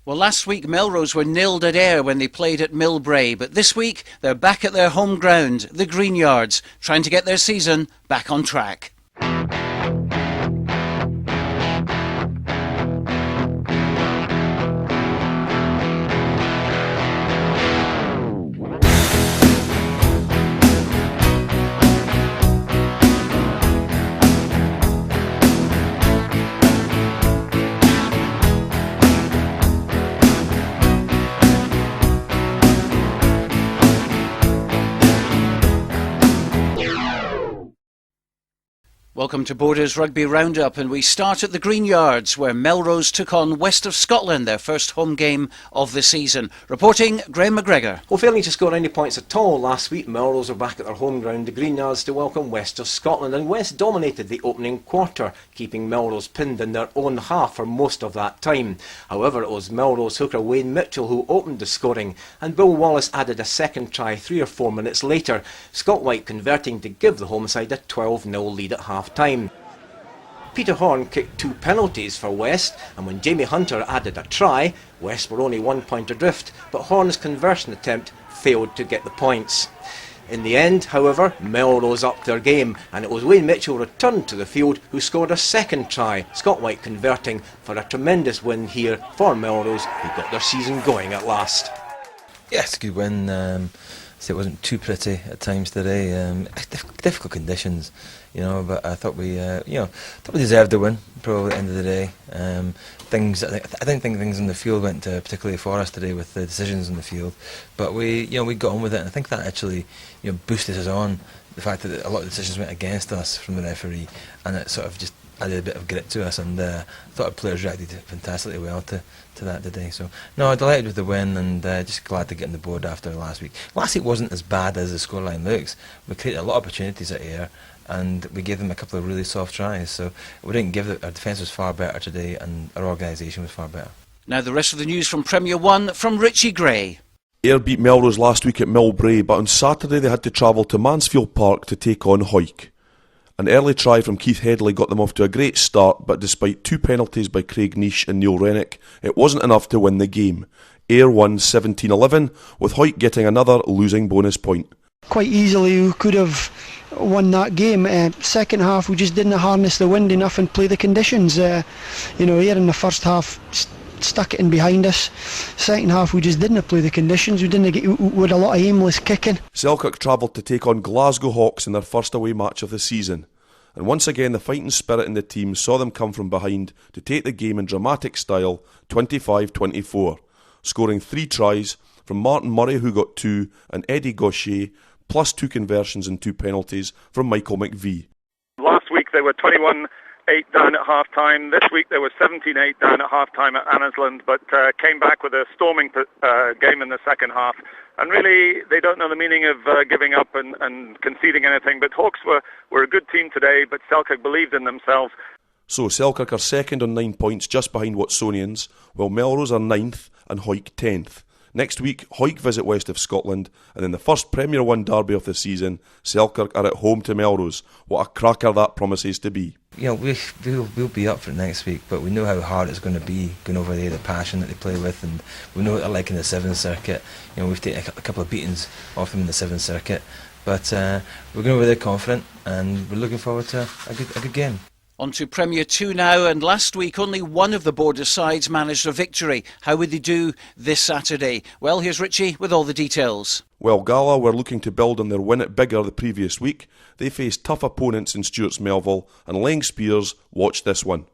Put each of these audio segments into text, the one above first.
Well, last week Melrose were nilled at Ayr when they played at Millbrae, but this week they're back at their home ground, the Green Yards, trying to get their season back on track. Welcome to Borders Rugby Roundup, and we start at the Green Yards where Melrose took on West of Scotland, their first home game of the season. Reporting, Graham McGregor. Well, failing to score any points at all last week, Melrose were back at their home ground, the Green Yards, to welcome West of Scotland, and West dominated the opening quarter, keeping Melrose pinned in their own half for most of that time. However, it was Melrose hooker Wayne Mitchell who opened the scoring, and Bill Wallace added a second try 3 or 4 minutes later, Scott White converting to give the home side a 12-0 lead at half-time. Peter Horn kicked 2 penalties for West, and when Jamie Hunter added a try, West were only 1 point adrift, but Horn's conversion attempt failed to get the points. In the end, however, Melrose upped their game, and it was Wayne Mitchell returned to the field who scored a second try, Scott White converting for a tremendous win here for Melrose, who got their season going at last. Yeah, it's a good win. It wasn't too pretty at times today. Difficult conditions, but I thought we deserved the win. Probably at the end of the day, I didn't think things in the field went particularly for us today with the decisions in the field, but we got on with it, and I think that actually boosted us on. The fact that a lot of decisions went against us from the referee, and it sort of just added a bit of grit to us, and I thought our players reacted fantastically well to that today. So, no, I'm delighted with the win, and just glad to get on the board after last week. Last week wasn't as bad as the scoreline looks. We created a lot of opportunities at Ayr, and we gave them a couple of really soft tries. So we didn't give our defence was far better today, and our organisation was far better. Now the rest of the news from Premier 1 from Richie Gray. Ayr beat Melrose last week at Millbrae, but on Saturday they had to travel to Mansfield Park to take on Hawick. An early try from Keith Headley got them off to a great start, but despite 2 penalties by Craig Nish and Neil Rennick, it wasn't enough to win the game. Ayr won 17-11, with Hawick getting another losing bonus point. Quite easily we could have won that game. Second half we just didn't harness the wind enough and play the conditions. Ayr in the first half stuck it in behind us. Second half we just didn't play the conditions. We had a lot of aimless kicking. Selkirk travelled to take on Glasgow Hawks in their first away match of the season, and once again the fighting spirit in the team saw them come from behind to take the game in dramatic style, 25-24, scoring 3 tries from Martin Murray, who got 2, and Eddie Gaucher, plus 2 conversions and 2 penalties from Michael McVie. Last week they were 21-8 down at half-time. This week they were 17-8 down at half-time at Annesland, but came back with a storming game in the second half. And really, they don't know the meaning of giving up and conceding anything. But Hawks were a good team today, but Selkirk believed in themselves. So Selkirk are second on 9 points, just behind Watsonians, while Melrose are 9th and Hawick 10th. Next week, Hawick visit West of Scotland, and in the first Premier 1 derby of the season, Selkirk are at home to Melrose. What a cracker that promises to be. We'll be up for it next week, but we know how hard it's going to be going over there, the passion that they play with, and we know what they're like in the 7th Circuit. We've taken a couple of beatings off them in the 7th Circuit, but we're going over there confident, and we're looking forward to a good game. On to Premier 2 now, and last week only one of the border sides managed a victory. How would they do this Saturday? Well, here's Richie with all the details. Well, Gala were looking to build on their win at Biggar the previous week. They faced tough opponents in Stuart's Melville, and Lang Spears watched this one.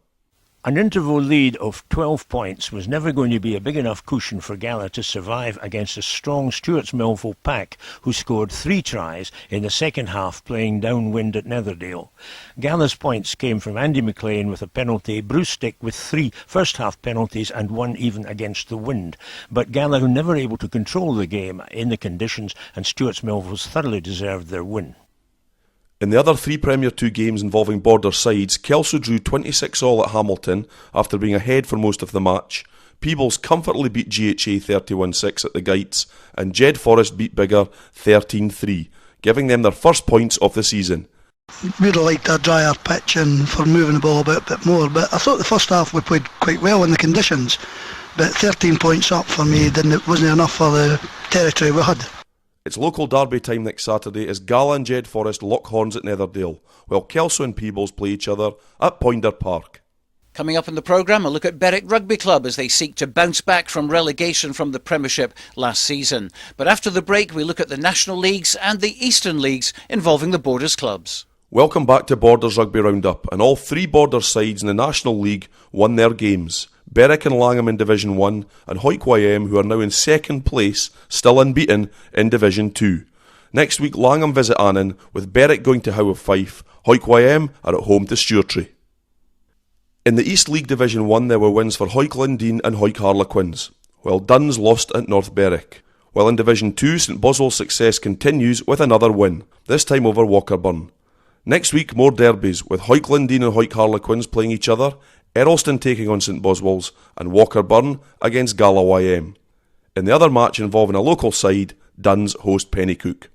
An interval lead of 12 points was never going to be a big enough cushion for Gala to survive against a strong Stuart's Melville pack who scored 3 tries in the second half playing downwind at Netherdale. Gala's points came from Andy McLean with a penalty, Bruce Stick with 3 first half penalties and 1 even against the wind. But Gala were never able to control the game in the conditions, and Stuart's Melville's thoroughly deserved their win. In the other 3 Premier 2 games involving border sides, Kelso drew 26-all at Hamilton after being ahead for most of the match. Peebles comfortably beat GHA 31-6 at the Gites, and Jed Forest beat Biggar 13-3, giving them their first points of the season. We'd have liked a drier pitch and for moving the ball about a bit more, but I thought the first half we played quite well in the conditions. but 13 points up for me wasn't enough for the territory we had. It's local derby time next Saturday as Gala and Jed Forest lock horns at Netherdale, while Kelso and Peebles play each other at Poinder Park. Coming up in the programme, a look at Berwick Rugby Club as they seek to bounce back from relegation from the Premiership last season. But after the break, we look at the National Leagues and the Eastern Leagues involving the Borders clubs. Welcome back to Borders Rugby Roundup, and all three Borders sides in the National League won their games. Berwick and Langham in Division 1 and Hawick YM, who are now in second place, still unbeaten in Division 2. Next week Langham visit Annan, with Berwick going to Howe of Fife. Hawick YM are at home to Stewartry. In the East League Division 1 there were wins for Hawick Lundeen and Hawick Harlequins, while Duns lost at North Berwick. While in Division 2 St Boswell's success continues with another win, this time over Walkerburn. Next week more derbies, with Hawick Lundeen and Hawick Harlequins playing each other, Errolston taking on St Boswell's and Walkerburn against Gala YM. In the other match involving a local side, Duns host Pennycook.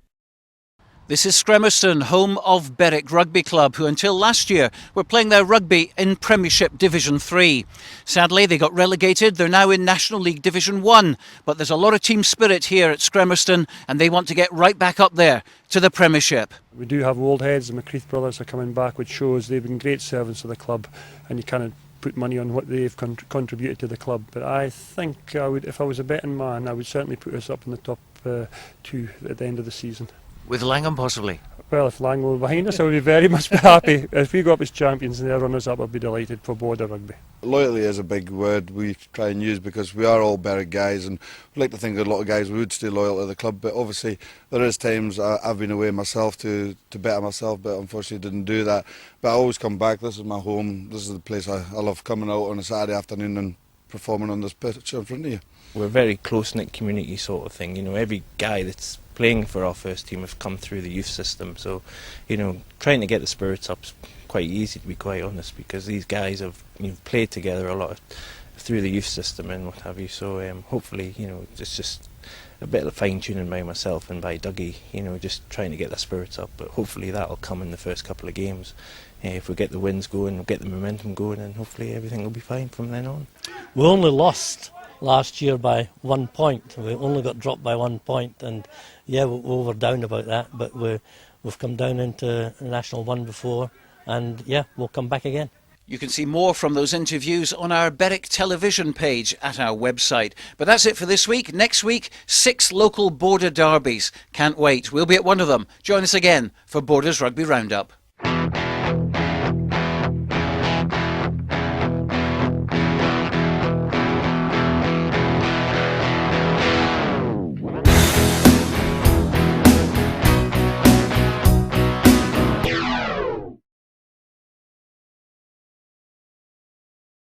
This is Scremerston, home of Berwick Rugby Club, who until last year were playing their rugby in Premiership Division 3. Sadly, they got relegated. They're now in National League Division 1. But there's a lot of team spirit here at Scremerston, and they want to get right back up there to the Premiership. We do have old heads. The McCreath brothers are coming back, which shows they've been great servants to the club, and you kind of put money on what they've contributed to the club. But I think I would, if I was a betting man, I would certainly put us up in the top 2 at the end of the season. With Langham possibly? Well, if Langham were behind us, I would be very much happy. If we go up as champions and they're runners up, I'd be delighted for Border Rugby. Loyalty is a big word we try and use because we are all Berwick guys, and we like to think that a lot of guys would stay loyal to the club, but obviously there is times I've been away myself to better myself, but unfortunately didn't do that. But I always come back. This is my home. This is the place I love coming out on a Saturday afternoon and performing on this pitch in front of you. We're a very close-knit community sort of thing. You know, every guy that's playing for our first team have come through the youth system, so you know, trying to get the spirits up is quite easy, to be quite honest, because these guys have played together a lot through the youth system and what have you. So hopefully, you know, it's just a bit of fine-tuning by myself and by Dougie, you know, just trying to get the spirits up. But hopefully that'll come in the first couple of games. If we get the wins going, get the momentum going, and hopefully everything will be fine from then on. We only lost last year by 1 point. We only got dropped by 1 point, and yeah, we were down about that, but we've come down into National 1 before, and yeah, we'll come back again. You can see more from those interviews on our Berwick television page at our website. But that's it for this week. Next week, 6 local border derbies. Can't wait. We'll be at one of them. Join us again for Borders Rugby Roundup.